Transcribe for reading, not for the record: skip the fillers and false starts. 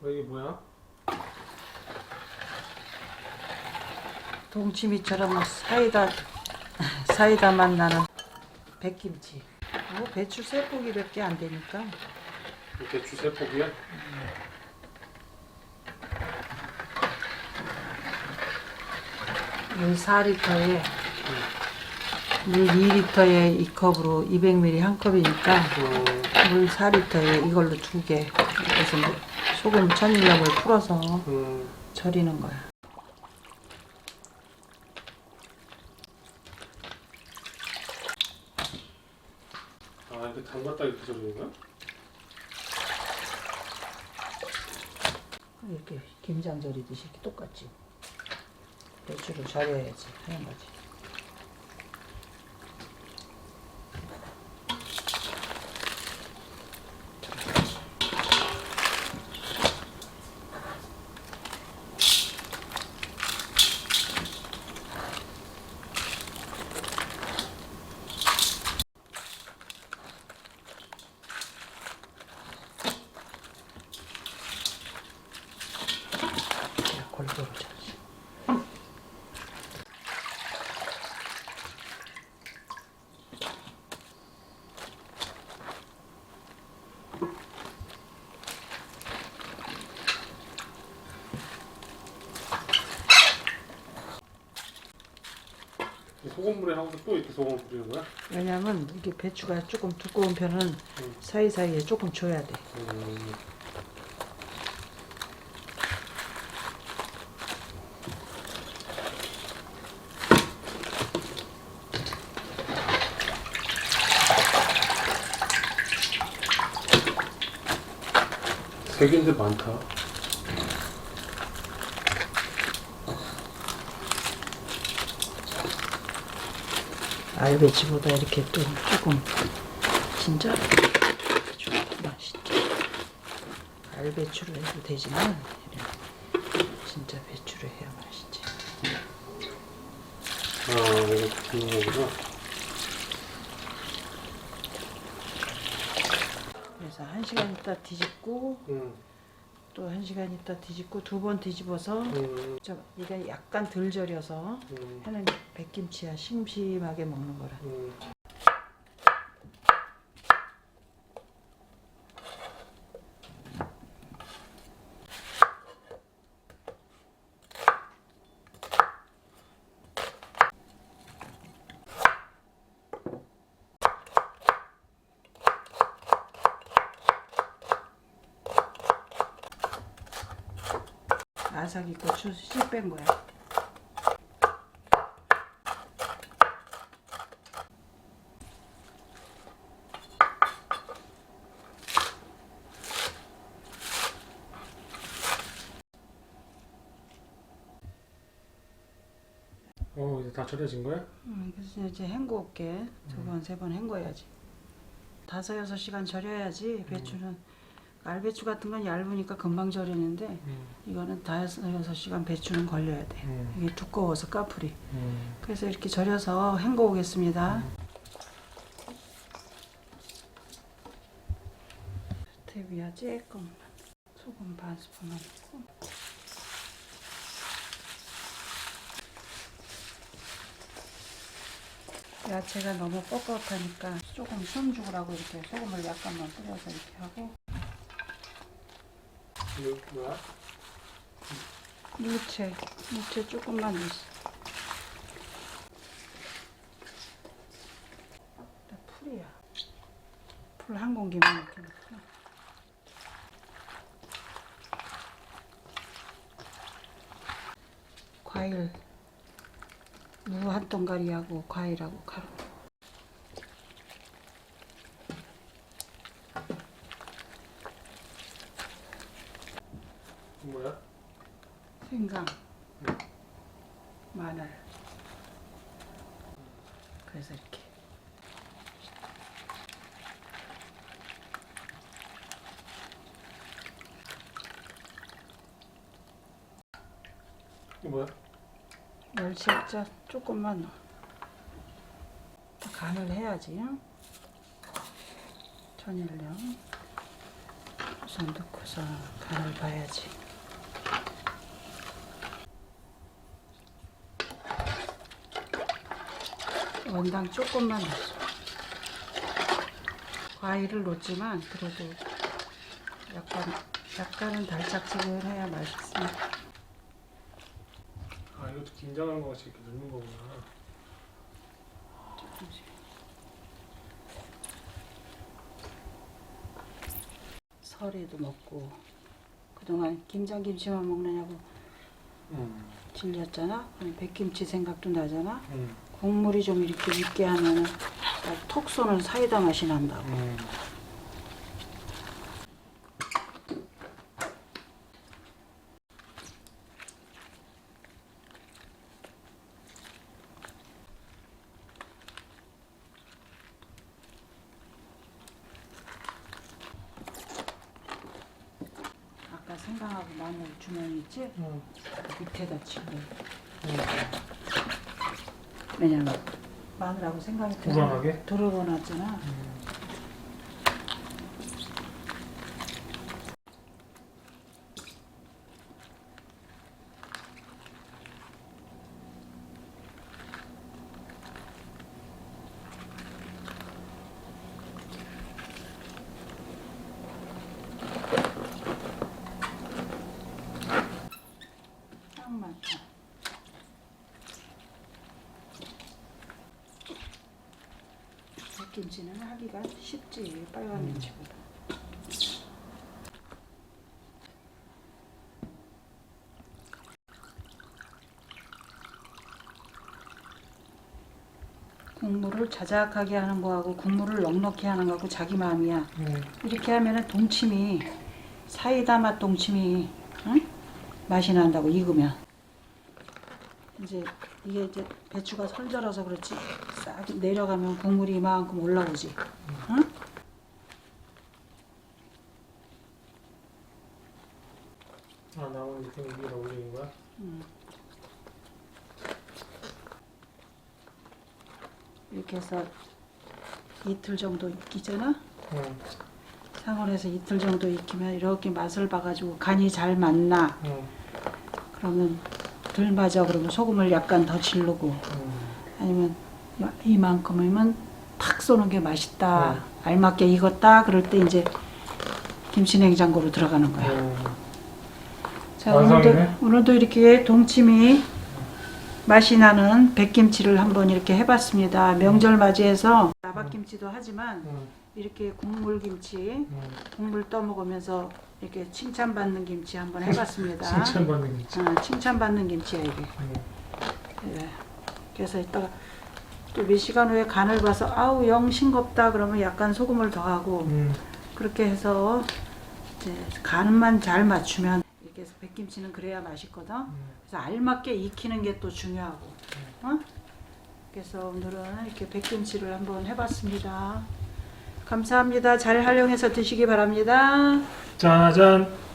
이게 뭐야? 동치미처럼 사이다 맛 나는 백김치. 배추 3포기밖에 안 되니까. 배추 3포기야? 물 4리터에 물 2리터에 2컵으로 200ml 한 컵이니까 물 4리터에 이걸로 2개. 그래서 소금 천일염을 풀어서 절이는 거야. 아, 이렇게 담갔다 이렇게 절이는 거야? 이렇게 김장 절이듯이 이렇게 똑같지. 배추를 절여야지 하는 거지. 골고루 절지. 소금물에 하고서 또 이렇게 소금을 뿌리는 거야? 왜냐면 이게 배추가 조금 두꺼운 편은 사이사이에 조금 줘야 돼. 세 개인데 많다. 알배추보다 이렇게 또 조금 진짜 배추가 맛있지. 알배추를 해도 되지만 진짜 배추를 해야 맛있지. 아, 이거 굽는 거구나. 그래서 1시간 있다 뒤집고 또 1시간 있다 뒤집고 2번 뒤집어서 이게 약간 덜 절여서 하는 백김치야. 심심하게 먹는 거라. 아삭이 고추 씨 뺀 거야. 이제 다 절여진 거야? 그래서 이제 헹궈 올게. 2번, 3번 헹궈야지. 5, 6시간 절여야지. 배추는 알배추 같은 건 얇으니까 금방 절이는데 이거는 5, 6시간 배추는 걸려야 돼. 이게 두꺼워서 까풀이. 그래서 이렇게 절여서 헹궈 오겠습니다. 스테비아 조금만, 소금 반 스푼만 넣고. 야채가 너무 뻑뻑하니까 조금 숨 죽으라고 이렇게 소금을 약간만 뿌려서 이렇게 하고. 이거 뭐야? 무채 조금만 넣었어. 풀이야. 풀 한 공기만 이렇게 넣고. 과일 무 한 덩가리하고 과일하고 가루. 뭐야? 생강, 마늘. 그래서 이렇게. 이거 뭐야? 멸치 액젓 조금만 넣어. 간을 해야지. 천일염, 우선 넣고서 간을 봐야지. 원당 조금만 넣어줘. 과일을 넣지만 그래도 약간은 달짝지근해야 맛있어. 아 이것도 김장한 거 같이 이렇게 넣는 거구나. 조금씩. 설에도 먹고 그동안 김장김치만 먹느냐고 질렸잖아. 그럼 백김치 생각도 나잖아. 국물이 좀 이렇게 있게 하면은 톡 쏘는 사이다 맛이 난다고. 아까 생강하고 마늘 주머니 있지? 밑에다 치고. 왜냐면 마늘하고 생강이 불안하게? 들어가놨잖아. 딱 맞다. 김치는 하기가 쉽지, 빨간 김치보다. 국물을 자작하게 하는 거하고 국물을 넉넉히 하는 거하고 자기 마음이야. 이렇게 하면은 동치미, 사이다 맛 동치미, 응? 맛이 난다고 익으면. 이제 이게 이제 배추가 설절어서 그렇지 싹 내려가면 국물이 이만큼 올라오지. 응? 아 나무 이렇게 위에다 올리는 거야? 이렇게 해서 이틀 정도 익히잖아. 상온에서 이틀 정도 익히면 이렇게 맛을 봐가지고 간이 잘 맞나. 그러면 덜 맞아 그러면 소금을 약간 더 지르고 아니면 이만큼이면 탁 쏘는 게 맛있다. 알맞게 익었다. 그럴 때 이제 김치 냉장고로 들어가는 거야. 자, 오늘도 이렇게 동치미 맛이 나는 백김치를 한번 이렇게 해봤습니다. 명절 맞이해서 나박김치도 하지만 이렇게 국물김치, 국물 떠먹으면서 이렇게 칭찬받는 김치 한번 해봤습니다. 칭찬받는 김치. 칭찬받는 김치야 이게. 예. 그래서 이따가 또 몇 시간 후에 간을 봐서 아우 영 싱겁다 그러면 약간 소금을 더하고 그렇게 해서 이제 간만 잘 맞추면 이렇게 해서 백김치는 그래야 맛있거든. 그래서 알맞게 익히는 게 또 중요하고. 그래서 오늘은 이렇게 백김치를 한번 해봤습니다. 감사합니다. 잘 활용해서 드시기 바랍니다. 짜잔.